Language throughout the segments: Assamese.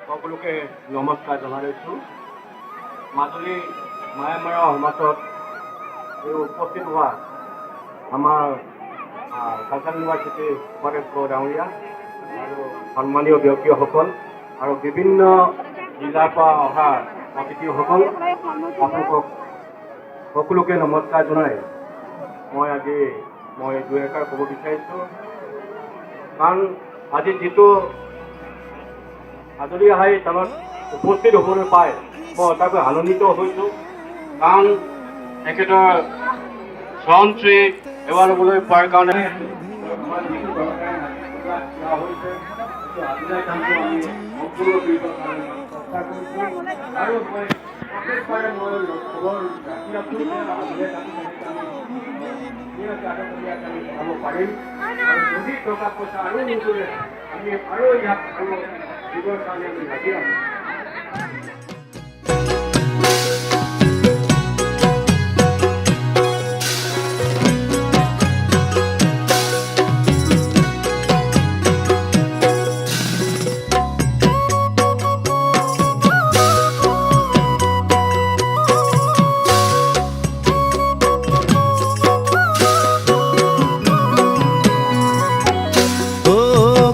সকলোকে নমস্কাৰ জনাইছোঁ। মাজুলী মায়ামাৰা সমাজত এই উপস্থিত হোৱা আমাৰ কালচাৰেল ইউনিভাৰ্চিটিৰ উপাধ্যক্ষ ডাঙৰীয়া আৰু সন্মানীয় ব্যক্তিসকল আৰু বিভিন্ন জিলাৰ পৰা অহা অতিথিসকল, আপোনালোকক সকলোকে নমস্কাৰ জনাই মই দুই এষাৰ ক'ব বিচাৰিছোঁ। কাৰণ আজি যিটো আজৰি আহাই স্থানত উপস্থিত হ'বলৈ পাই মই অতিকৈ আনন্দিত হৈছোঁ। কাৰণ তেখেতৰ চৰণশ্ৰী সেৱা ল'বলৈ পোৱাৰ কাৰণে আৰু মই প্ৰত্যেকবাৰে মই খবৰ ৰাখি আছোঁ যে চাব পাৰিম আৰু যদি টকা পইচা আৰু নোজোৰে আমি আৰু ইয়াত দিবৰ কাৰণে আমি লাগি আছোঁ।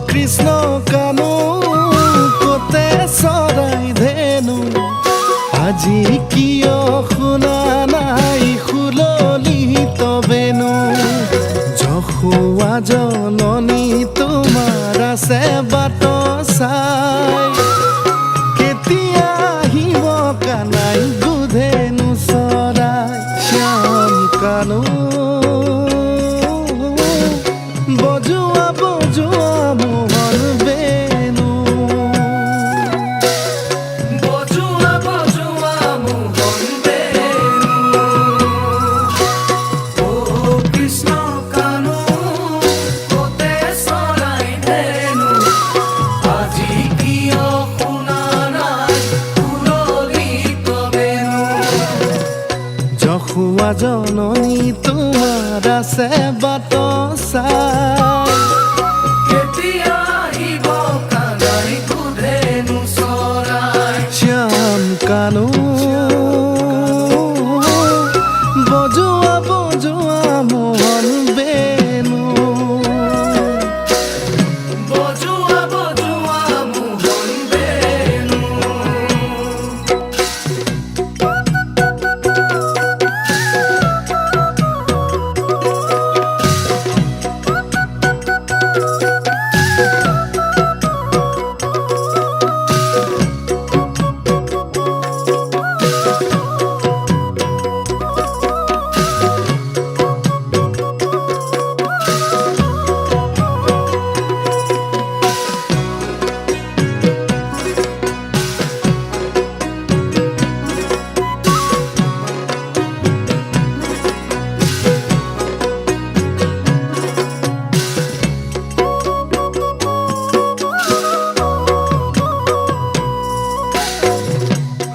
কৃষ্ণ কানু কতে চৰাই ধেনু আজি কিয় শুনা নাই সুললিত বেনু যশোৱা জননী তোমাৰ আছে বাট চাই কেতিয়া আহিব কানাই গুধেনু চৰাই শ্যাম কানু বজোৱা বজোৱা মোহন বেনু বজোৱা বজোৱা মোহন বেনু ও কৃষ্ণ কানু কতে চৰাই ধেনু আজি কিয় শুনা নাই সুললিত বেনু যশোৱা জননী তোমাৰ আছে বাট চাই কেতিয়া আহিব কানাই গুধেনু চৰাই শ্যাম কানু বজোৱা বজোৱা মোহন বেনু বজোৱা বজোৱা মোহন বেনু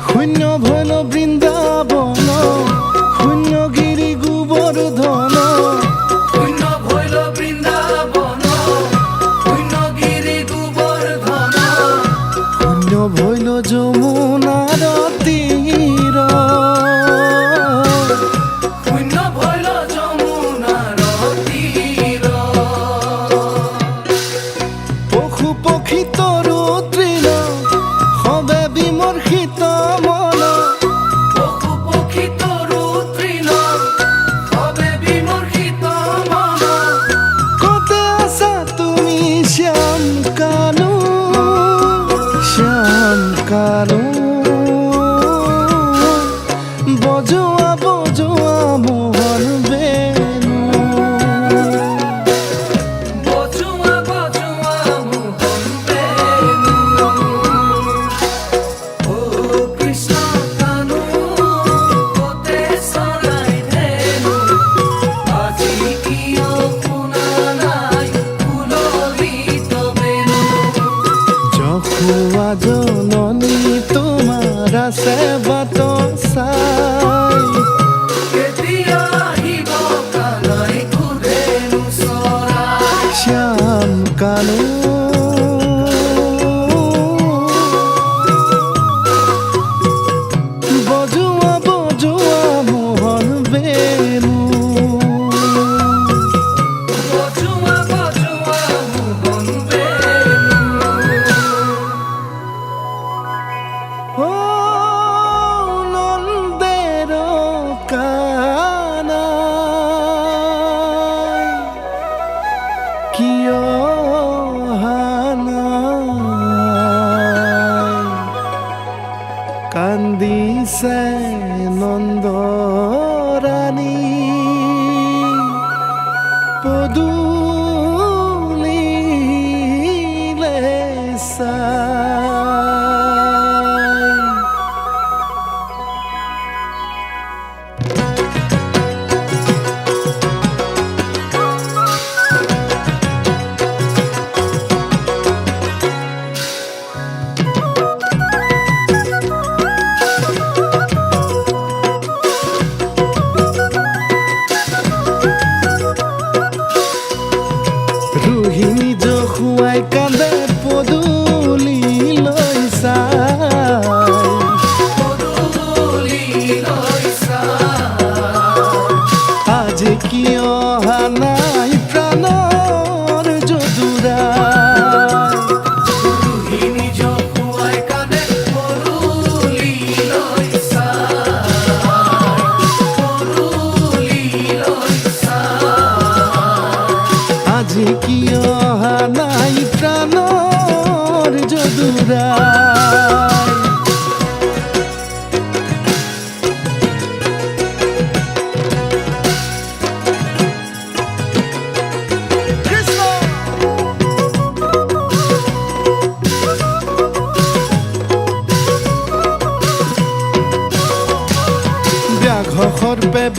শূন্য ভৈল বৃন্দাবন শূন্য গিৰি গোবৰ্ধন শূন্য ভৈল বৃন্দাবন শূন্য গিৰি গোবৰ্ধন শূন্য ভৈল যমুনাৰ তীৰ শূন্য ভৈল যমুনাৰ তীৰ পশু পক্ষী তৰু তৃণ সবে বিমৰ্ষিত মন পশু পক্ষী তৰু তৃণ সবে বিমৰ্ষিত মন কতে আছা তুমি শ্যাম কানু শ্যাম কানু বজোৱা বজোৱা মোহন বেনু বজোৱা বজোৱা মোহন বেনু ও কৃষ্ণ কানু কতে চৰাই ধেনু আজি কিয় শুনা নাই সুললিত বেনু যশোৱা জননী তোমাৰ আছে বাট চাই কেতিয়া আহিব কানাই গুধেনু চৰাই শ্যাম কানু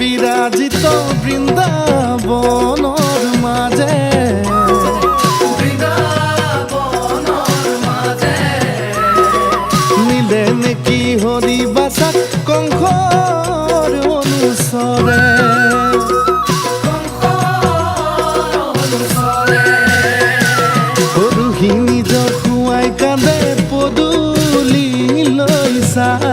বিৰাজিত বৃন্দাবনৰ মাজে মিলে নেকি হৰি বাচাক কংসৰ অনুচৰে সৰুহি নিজৰ খুৱাই কান্দে পদূলি লৈ চাই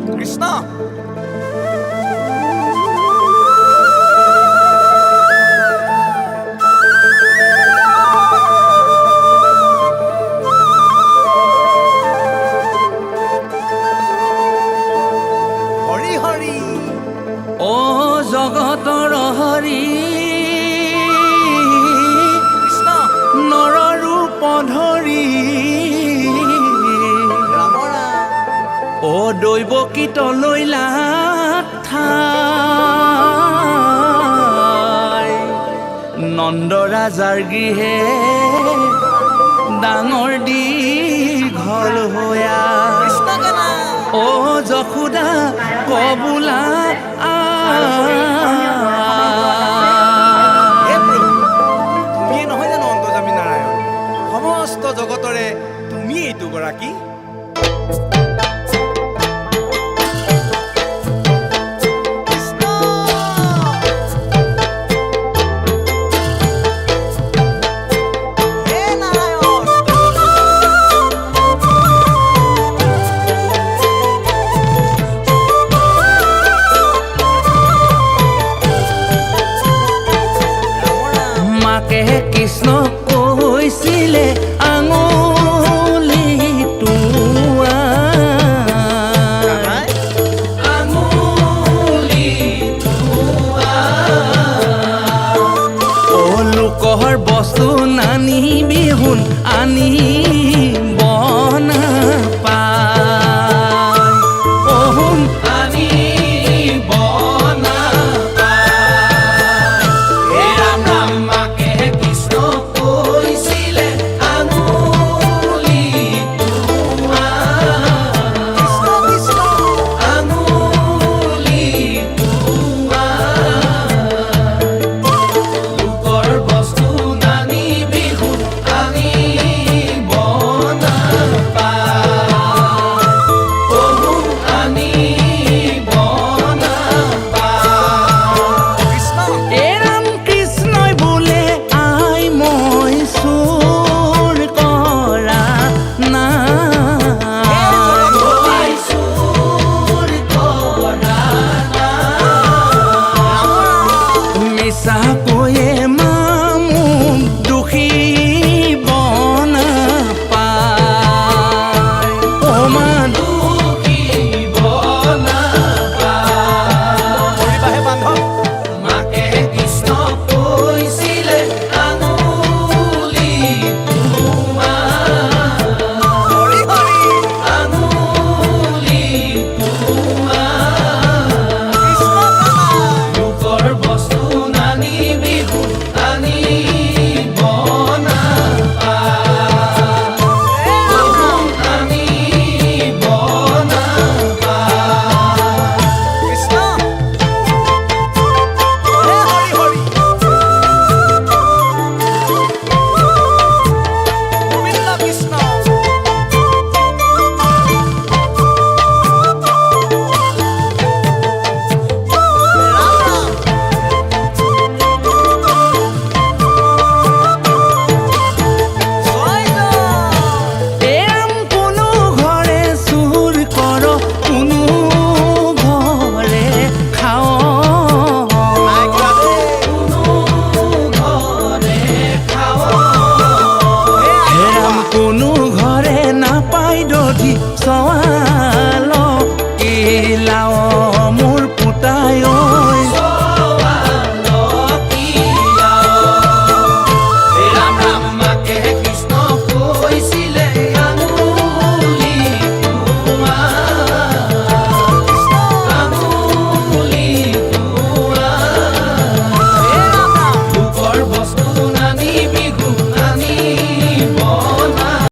কৃষ্ণ হৰি হৰি ও জগতৰ হৰি কৃষ্ণ নৰৰূপ ধৰি ৰাম ৰাম ও দৈৱকীত লৈলা ঠাই নন্দৰাজাৰ গৃহে ডাঙৰ দীঘল হৈয়া কৃষ্ণ কেনা ও যশোদা কবোলা হে প্ৰভু তুমিয়ে নহয় জানো অন্তৰ্যামী নাৰায়ণ সমস্ত জগতৰে তুমিয়ে এইটো গৰাকী কৃষ্ণ হে নাৰায়ণ মাকে কৃষ্ণ কৈছিলে আঙুলি ও লোকৰ বস্তু নানি বিহুন আনি বনা পায় অহুন আনি বনা পায় ৰাম ৰাম মাকে কৃষ্ণ কৈছিলে আঙুলি কৃষ্ণ কৃষ্ণ আঙুলি লোকৰ বস্তু নানি বিহু আনি বনা পায় বহু আনি বনা পায় কৃষ্ণ এ ৰাম কৃষ্ণই বোলে আই মই চোৰ কৰা নাই চোৰ কৰা মিছা কৈয়ে মামুক দোষী বনা পায় ও মা দোষী বনা পায় কৰিবাহে বান্ধৱ মাকে কৃষ্ণ কৈছিলে আঙুলি হৰি হৰি আঙুলি কৃষ্ণ কেনা লোকৰ বস্তু নানি বিহু আনি বনা পায় আনি বনা পায় কৃষ্ণ হে হৰি হৰি গোবিন্দ কৃষ্ণ ৰাম ৰাম জয় জয় এম কোনো ঘৰে চুৰ কৰ কোনো ঘৰে খাও নাই কৰা দেই কোনো ঘৰে খাও হে হেৰাম কোনো ঘৰে নাপাই দধি চৱা